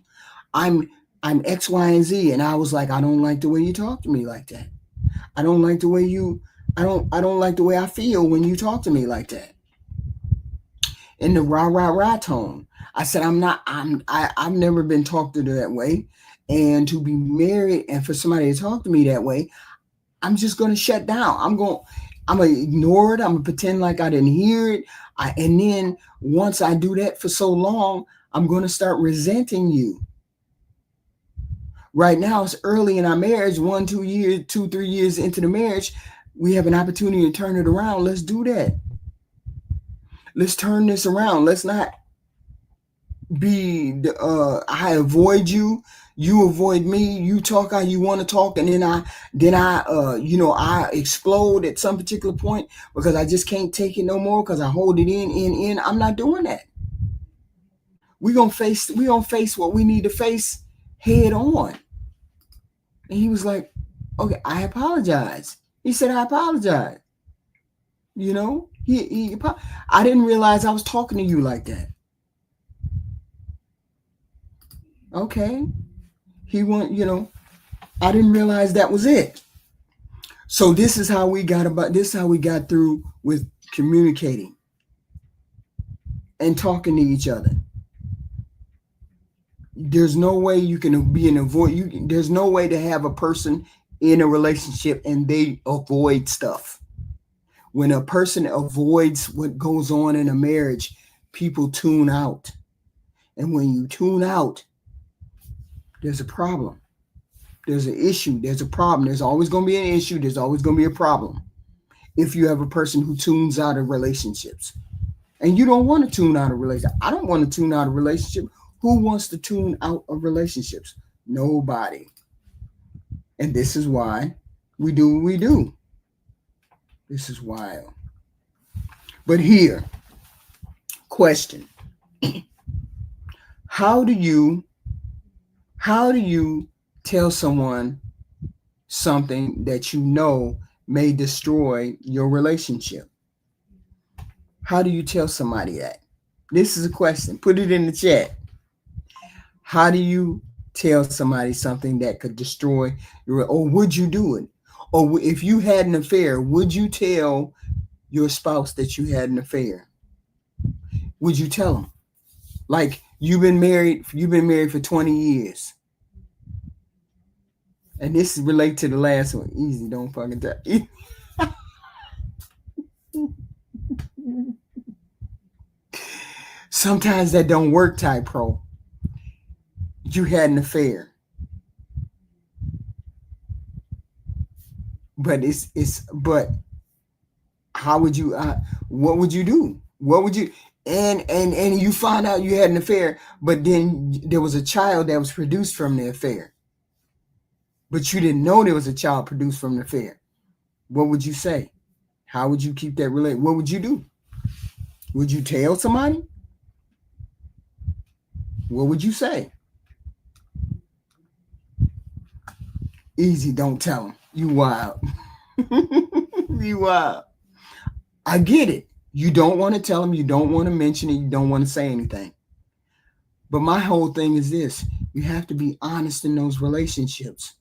I'm X, Y, and Z." And I was like, "I don't like the way you talk to me like that. I don't like the way I don't like the way I feel when you talk to me like that." In the rah rah rah tone. I said, I've never been talked to that way. And to be married and for somebody to talk to me that way, I'm just gonna shut down. I'm gonna ignore it. I'm gonna pretend like I didn't hear it. And then once I do that for so long, I'm gonna start resenting you. Right now, it's early in our marriage, 3 years into the marriage. We have an opportunity to turn it around. Let's do that. Let's turn this around. Let's not be I avoid you, you avoid me, you talk how you want to talk, and then I explode at some particular point because I just can't take it no more because I hold it in. I'm not doing that. We're gonna face what we need to face head on. And he was like, "Okay, I apologize." He said, "I apologize." I didn't realize I was talking to you like that. Okay. I didn't realize that was it. So this is how we got through with communicating and talking to each other. There's no way you can there's no way to have a person in a relationship and they avoid stuff. When a person avoids what goes on in a marriage, people tune out. And when you tune out, there's a problem. There's an issue. There's a problem. There's always going to be an issue. There's always going to be a problem. If you have a person who tunes out of relationships, and you don't want to tune out of relationships. I don't want to tune out of relationship. Who wants to tune out of relationships? Nobody. And this is why we do what we do. This is wild. But here, question. How do you tell someone something that may destroy your relationship? How do you tell somebody that? This is a question. Put it in the chat. How do you tell somebody something that could destroy or would you do it? Or if you had an affair, would you tell your spouse that you had an affair? Would you tell them? Like you've been married for 20 years. And this is related to the last one. Easy, don't fucking tell. Sometimes that don't work, Ty Pro. You had an affair. But but how would you what would you do? What would you and you find out you had an affair, but then there was a child that was produced from the affair, but you didn't know there was a child produced from the affair. What would you say? How would you keep that related? What would you do? Would you tell somebody? What would you say? Easy, don't tell them. You wild. You wild. I get it. You don't want to tell them. You don't want to mention it. You don't want to say anything. But my whole thing is this. You have to be honest in those relationships.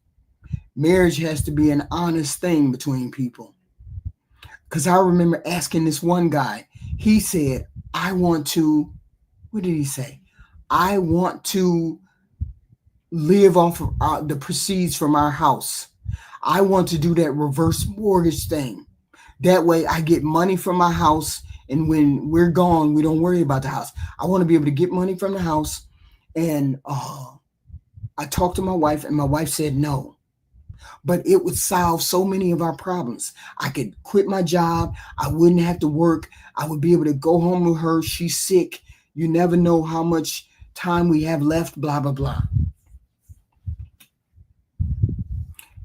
Marriage has to be an honest thing between people. Because I remember asking this one guy. He said, I want to, what did he say? I want to live off of the proceeds from our house. I want to do that reverse mortgage thing. That way I get money from my house, and when we're gone, we don't worry about the house. I want to be able to get money from the house. And I talked to my wife, and my wife said no. But it would solve so many of our problems. I could quit my job. I wouldn't have to work. I would be able to go home with her. She's sick. You never know how much time we have left, blah, blah, blah.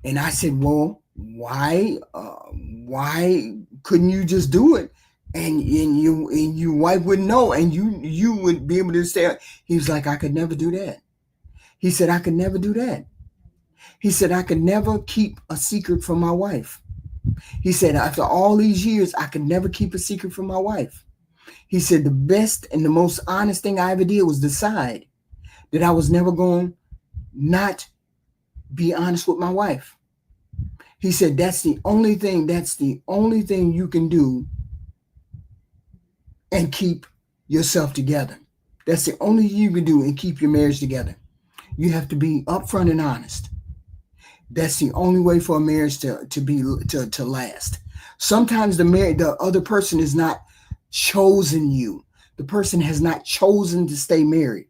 And I said, well, why couldn't you just do it? And your wife would know, and you would be able to say. He was like, I could never do that. He said, I could never do that. He said, I could never keep a secret from my wife. He said, after all these years, I could never keep a secret from my wife. He said, the best and the most honest thing I ever did was decide that I was never going to not be honest with my wife. He said, that's the only thing you can do and keep yourself together. That's the only thing you can do and keep your marriage together. You have to be upfront and honest. That's the only way for a marriage to last. Sometimes the other person is not chosen you. The person has not chosen to stay married.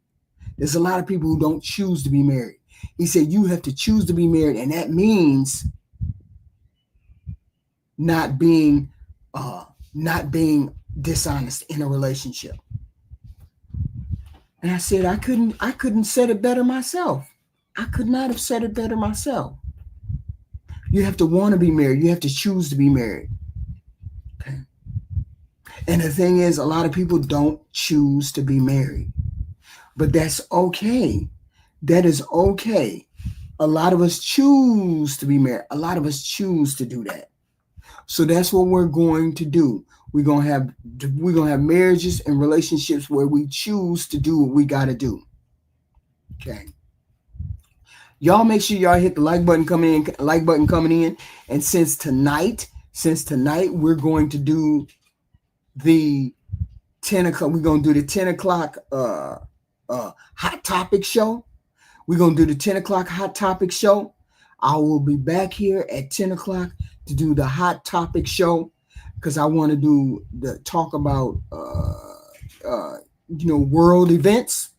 There's a lot of people who don't choose to be married. He said you have to choose to be married, and that means not being dishonest in a relationship. And I said I couldn't said it better myself. I could not have said it better myself. You have to want to be married. You have to choose to be married. Okay. And the thing is, a lot of people don't choose to be married. But that's okay. That is okay. A lot of us choose to be married. A lot of us choose to do that. So that's what we're going to do. We're gonna have marriages and relationships where we choose to do what we got to do. Okay. Y'all make sure y'all hit the like button coming in. And since tonight, we're going to do the 10 o'clock. We're going to do the 10 o'clock hot topic show. We're going to do the 10 o'clock hot topic show. I will be back here at 10 o'clock to do the hot topic show, because I want to talk about world events.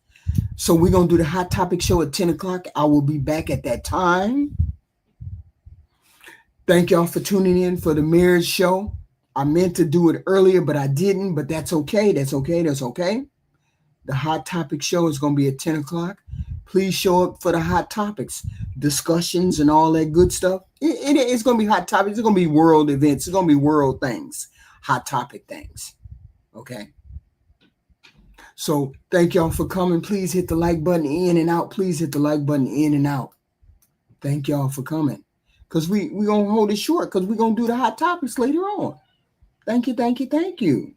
So we're going to do the hot topic show at 10 o'clock. I will be back at that time. Thank y'all for tuning in for the marriage show. I meant to do it earlier, but I didn't, but that's okay. That's okay. The hot topic show is going to be at 10 o'clock. Please show up for the hot topics, discussions, and all that good stuff. It's going to be hot topics. It's going to be world events. It's going to be world things, hot topic things. Okay. So thank y'all for coming. Please hit the like button in and out. Please hit the like button in and out. Thank y'all for coming. Because we're going to hold it short, because we're going to do the hot topics later on. Thank you.